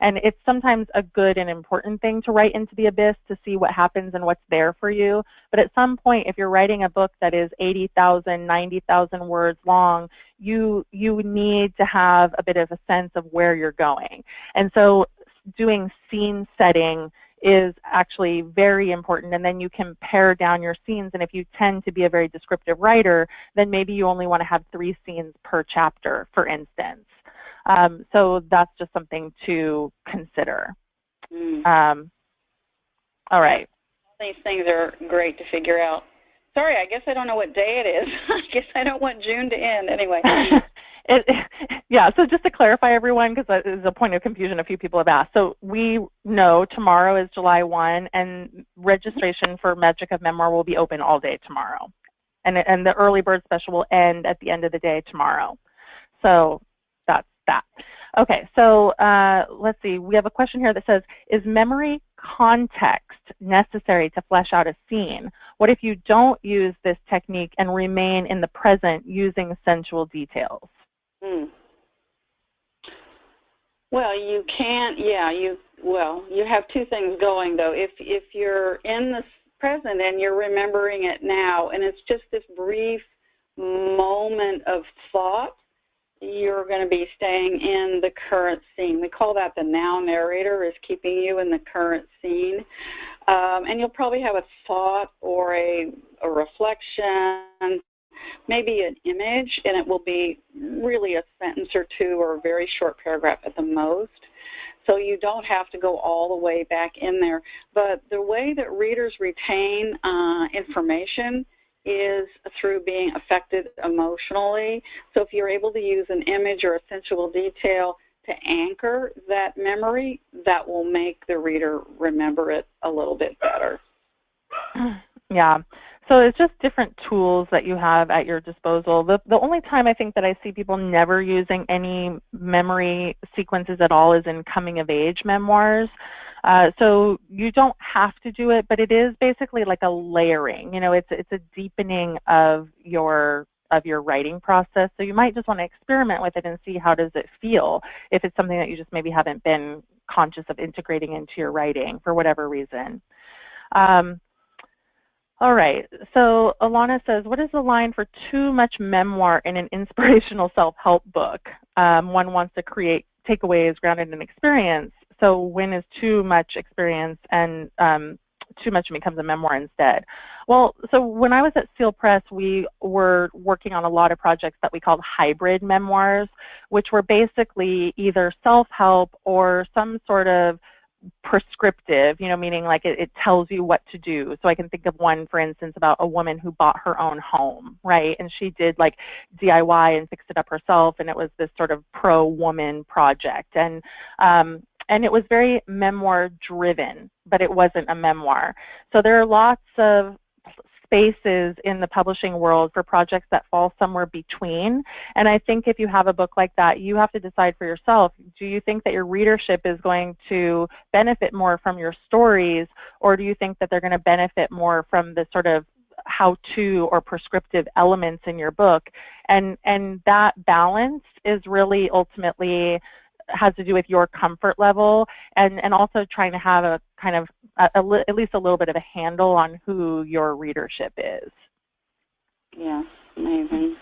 And it's sometimes a good and important thing to write into the abyss to see what happens and what's there for you. But at some point, if you're writing a book that is 80,000, 90,000 words long, you need to have a bit of a sense of where you're going. And so doing scene setting is actually very important, and then you can pare down your scenes. And if you tend to be a very descriptive writer, then maybe you only want to have 3 scenes per chapter, for instance. So that's just something to consider. All right. These things are great to figure out. Sorry, I guess I don't know what day it is. I guess I don't want June to end anyway. Yeah, so just to clarify, everyone, because that is a point of confusion a few people have asked. So we know tomorrow is July 1, and registration for Magic of Memoir will be open all day tomorrow. And the early bird special will end at the end of the day tomorrow. So that's that. Okay, so let's see. We have a question here that says, is memory context necessary to flesh out a scene? What if you don't use this technique and remain in the present using sensual details? Well, you can't, you have 2 things going, though. If you're in the present and you're remembering it now, and it's just this brief moment of thought, you're going to be staying in the current scene. We call that the now narrator, is keeping you in the current scene. And you'll probably have a thought or a reflection, maybe an image, and it will be really a sentence or 2 or a very short paragraph at the most. So you don't have to go all the way back in there. But the way that readers retain information is through being affected emotionally. So if you're able to use an image or a sensual detail to anchor that memory, that will make the reader remember it a little bit better. Yeah. So it's just different tools that you have at your disposal. The only time I think that I see people never using any memory sequences at all is in coming of age memoirs. So you don't have to do it, but it is basically like a layering. You know, it's a deepening of your writing process. So you might just want to experiment with it and see how does it feel if it's something that you just maybe haven't been conscious of integrating into your writing for whatever reason. All right, so Alana says, what is the line for too much memoir in an inspirational self-help book? One wants to create takeaways grounded in experience, So when is too much experience and too much becomes a memoir instead? Well, so when I was at Seal Press, we were working on a lot of projects that we called hybrid memoirs, which were basically either self-help or some sort of prescriptive, meaning like it tells you what to do. So I can think of one, for instance, about a woman who bought her own home, right? And she did like DIY and fixed it up herself, and it was this sort of pro-woman project. And it was very memoir driven, but it wasn't a memoir. So there are lots of spaces in the publishing world for projects that fall somewhere between. And I think if you have a book like that, you have to decide for yourself, do you think that your readership is going to benefit more from your stories, or do you think that they're going to benefit more from the sort of how-to or prescriptive elements in your book? And that balance is really ultimately has to do with your comfort level, and also trying to have a kind of at least a little bit of a handle on who your readership is. Yeah, amazing.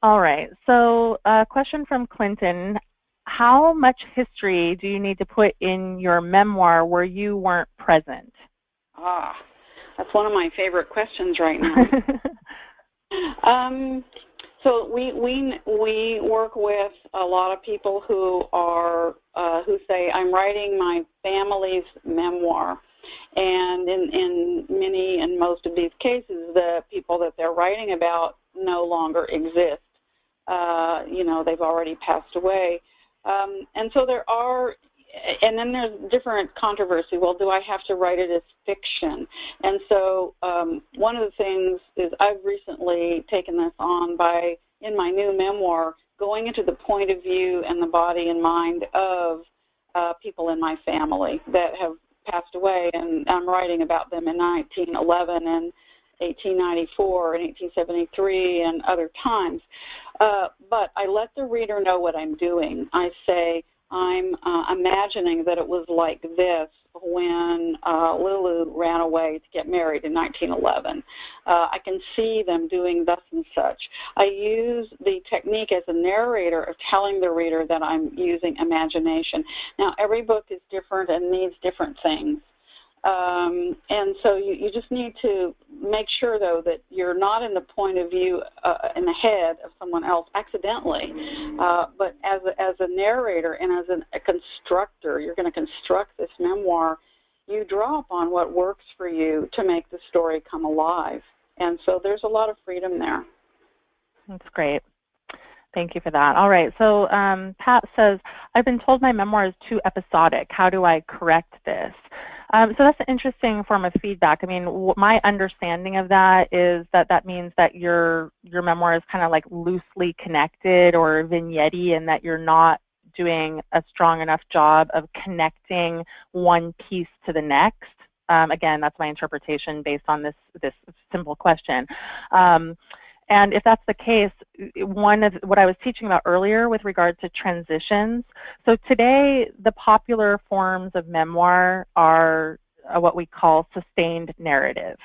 All right, so a question from Clinton. How much history do you need to put in your memoir where you weren't present? That's one of my favorite questions right now. So we work with a lot of people who are who say, I'm writing my family's memoir, and in many and most of these cases, the people that they're writing about no longer exist. They've already passed away, and so there are. And then there's different controversy. Well, do I have to write it as fiction? And so one of the things is I've recently taken this on by, in my new memoir, going into the point of view and the body and mind of people in my family that have passed away. And I'm writing about them in 1911 and 1894 and 1873 and other times. But I let the reader know what I'm doing. I say, I'm imagining that it was like this when Lulu ran away to get married in 1911. I can see them doing thus and such. I use the technique as a narrator of telling the reader that I'm using imagination. Now, every book is different and needs different things. And so you just need to make sure, though, that you're not in the point of view in the head of someone else accidentally, but as a narrator and as a constructor, you're going to construct this memoir. You draw upon what works for you to make the story come alive. And so there's a lot of freedom there. That's great. Thank you for that. All right, so Pat says, I've been told my memoir is too episodic. How do I correct this? So that's an interesting form of feedback. I mean, my understanding of that is that means that your memoir is kind of like loosely connected or vignette-y, and that you're not doing a strong enough job of connecting one piece to the next. Again, that's my interpretation based on this simple question. And if that's the case, one of what I was teaching about earlier with regard to transitions, so today the popular forms of memoir are what we call sustained narrative.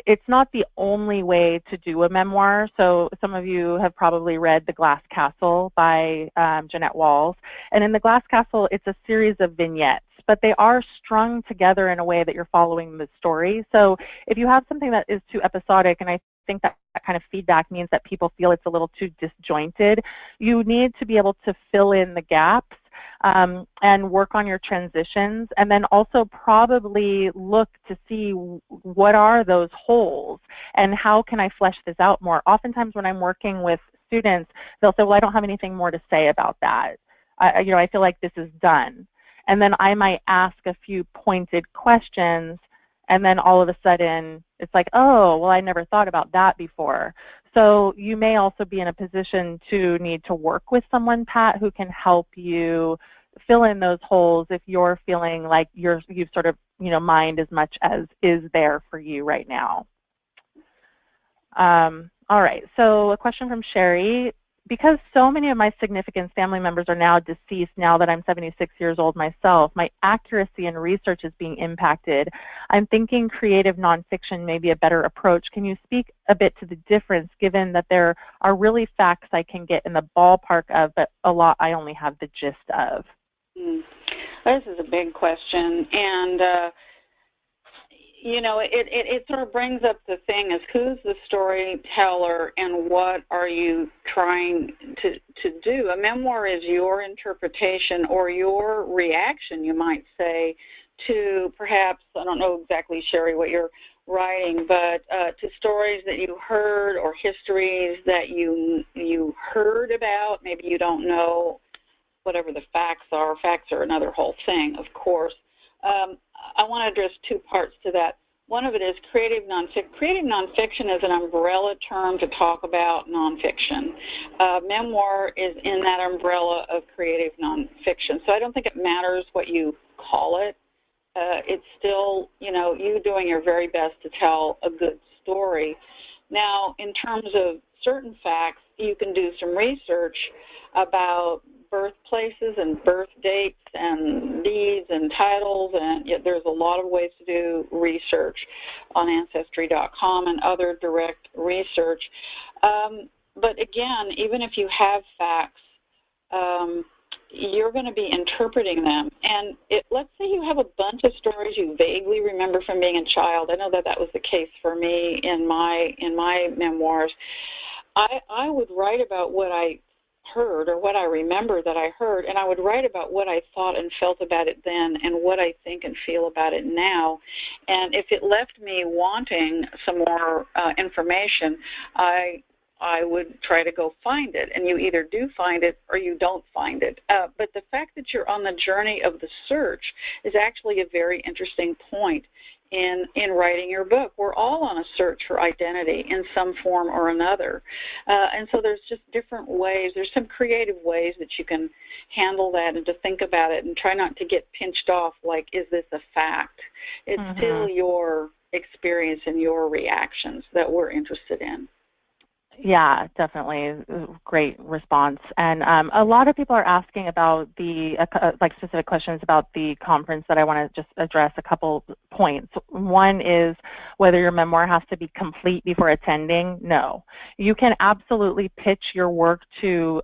It's not the only way to do a memoir. So some of you have probably read The Glass Castle by Jeanette Walls. And in The Glass Castle, it's a series of vignettes, but they are strung together in a way that you're following the story. So if you have something that is too episodic, and I think that kind of feedback means that people feel it's a little too disjointed, you need to be able to fill in the gaps and work on your transitions, and then also probably look to see what are those holes and how can I flesh this out more. Oftentimes when I'm working with students, they'll say, well, I don't have anything more to say about that. I feel like this is done. And then I might ask a few pointed questions, and then all of a sudden it's like, oh, well, I never thought about that before. So you may also be in a position to need to work with someone, Pat, who can help you fill in those holes if you're feeling like you've sort of, mined as much as is there for you right now. All right, so a question from Sherry. Because so many of my significant family members are now deceased now that I'm 76 years old myself, my accuracy in research is being impacted. I'm thinking creative nonfiction may be a better approach. Can you speak a bit to the difference, given that there are really facts I can get in the ballpark of, but a lot I only have the gist of? Mm. This is a big question, and it sort of brings up the thing is who's the storyteller and what are you trying to do? A memoir is your interpretation or your reaction, you might say, to perhaps, I don't know exactly, Sherry, what you're writing, but to stories that you heard or histories that you heard about. Maybe you don't know whatever the facts are. Facts are another whole thing, of course. I want to address two parts to that. One of it is creative nonfiction. Creative nonfiction is an umbrella term to talk about nonfiction. Memoir is in that umbrella of creative nonfiction. So I don't think it matters what you call it. It's still, you doing your very best to tell a good story. Now, in terms of certain facts, you can do some research about birthplaces and birth dates and deeds and titles, and there's a lot of ways to do research on Ancestry.com and other direct research. But again, even if you have facts, you're going to be interpreting them. And let's say you have a bunch of stories you vaguely remember from being a child. I know that was the case for me in my memoirs. I would write about what I heard or what I remember that I heard, and I would write about what I thought and felt about it then and what I think and feel about it now. And if it left me wanting some more information, I would try to go find it, and you either do find it or you don't find it. But the fact that you're on the journey of the search is actually a very interesting point in writing your book. We're all on a search for identity in some form or another. And so there's just different ways. There's some creative ways that you can handle that and to think about it and try not to get pinched off like, is this a fact? It's still your experience and your reactions that we're interested in. Yeah, definitely. Great response. And a lot of people are asking about the, specific questions about the conference that I want to just address a couple points. One is whether your memoir has to be complete before attending. No. You can absolutely pitch your work to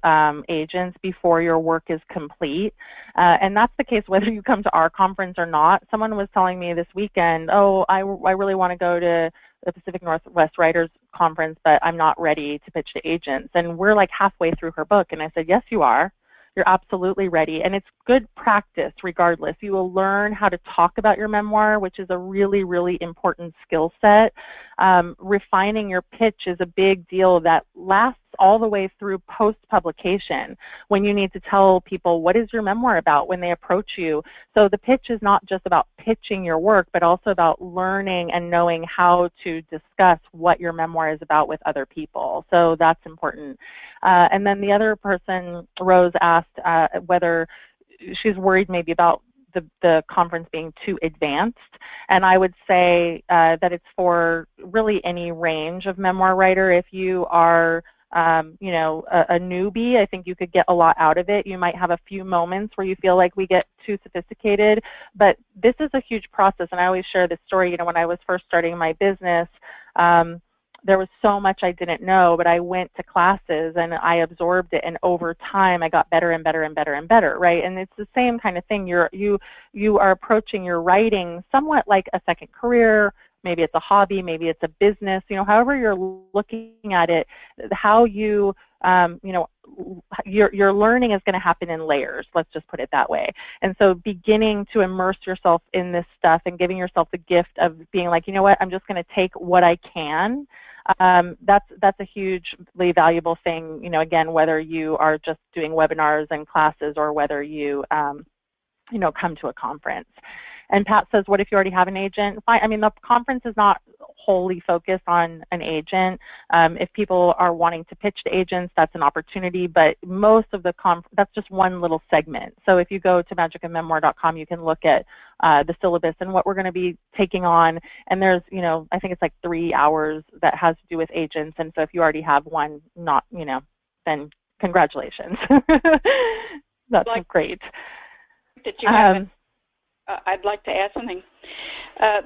agents before your work is complete. And that's the case whether you come to our conference or not. Someone was telling me this weekend, I really want to go to the Pacific Northwest Writers Conference, but I'm not ready to pitch to agents. And we're like halfway through her book. And I said, yes, you are. You're absolutely ready. And it's good practice regardless. You will learn how to talk about your memoir, which is a really, really important skill set. Refining your pitch is a big deal that lasts all the way through post-publication when you need to tell people what is your memoir about when they approach you. So the pitch is not just about pitching your work, but also about learning and knowing how to discuss what your memoir is about with other people. So that's important. And then the other person, Rose, asked whether she's worried maybe about the conference being too advanced. And I would say that it's for really any range of memoir writer. If you are a newbie, I think you could get a lot out of it. You might have a few moments where you feel like we get too sophisticated, but this is a huge process. And I always share this story, when I was first starting my business, there was so much I didn't know, but I went to classes and I absorbed it, and over time I got better and better and better and better, right? And it's the same kind of thing. You are approaching your writing somewhat like a second career. Maybe it's a hobby, maybe it's a business, however you're looking at it, how your learning is going to happen in layers, let's just put it that way. And so beginning to immerse yourself in this stuff and giving yourself the gift of being like, I'm just going to take what I can. That's a hugely valuable thing, again, whether you are just doing webinars and classes or whether you, come to a conference. And Pat says, what if you already have an agent? Fine. I mean, the conference is not wholly focused on an agent. If people are wanting to pitch to agents, that's an opportunity, but most of the that's just one little segment. So if you go to magicofmemoir.com, you can look at the syllabus and what we're going to be taking on. And there's, I think it's like 3 hours that has to do with agents. And so if you already have one, then congratulations. That's great. Did you have I'd like to add something.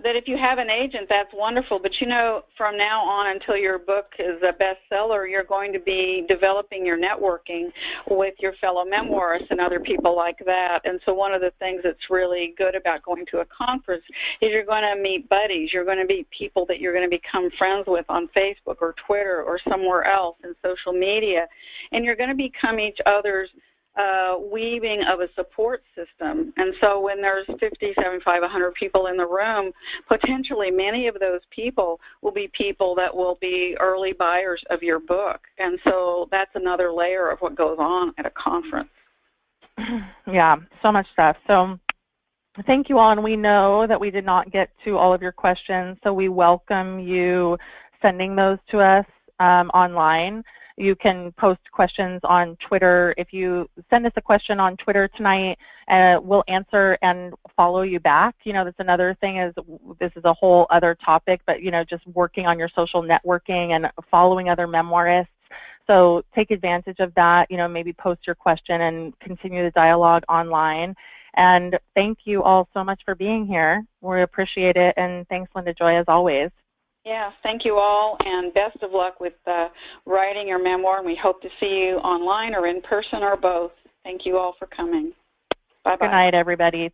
that if you have an agent, that's wonderful. But, you know, from now on until your book is a bestseller, you're going to be developing your networking with your fellow memoirists and other people like that. And so one of the things that's really good about going to a conference is you're going to meet buddies. You're going to meet people that you're going to become friends with on Facebook or Twitter or somewhere else in social media. And you're going to become each other's weaving of a support system. And so when there's 50, 75, 100 people in the room, potentially many of those people will be people that will be early buyers of your book. And so that's another layer of what goes on at a conference. Yeah, so much stuff. So thank you all, and we know that we did not get to all of your questions, so we welcome you sending those to us online. You can post questions on Twitter. If you send us a question on Twitter tonight, we'll answer and follow you back. You know, that's another thing, is this is a whole other topic, but, you know, just working on your social networking and following other memoirists. So take advantage of that. You know, maybe post your question and continue the dialogue online. And thank you all so much for being here. We appreciate it. And thanks, Linda Joy, as always. Yeah, thank you all, and best of luck with writing your memoir, and we hope to see you online or in person or both. Thank you all for coming. Bye-bye. Good night, everybody.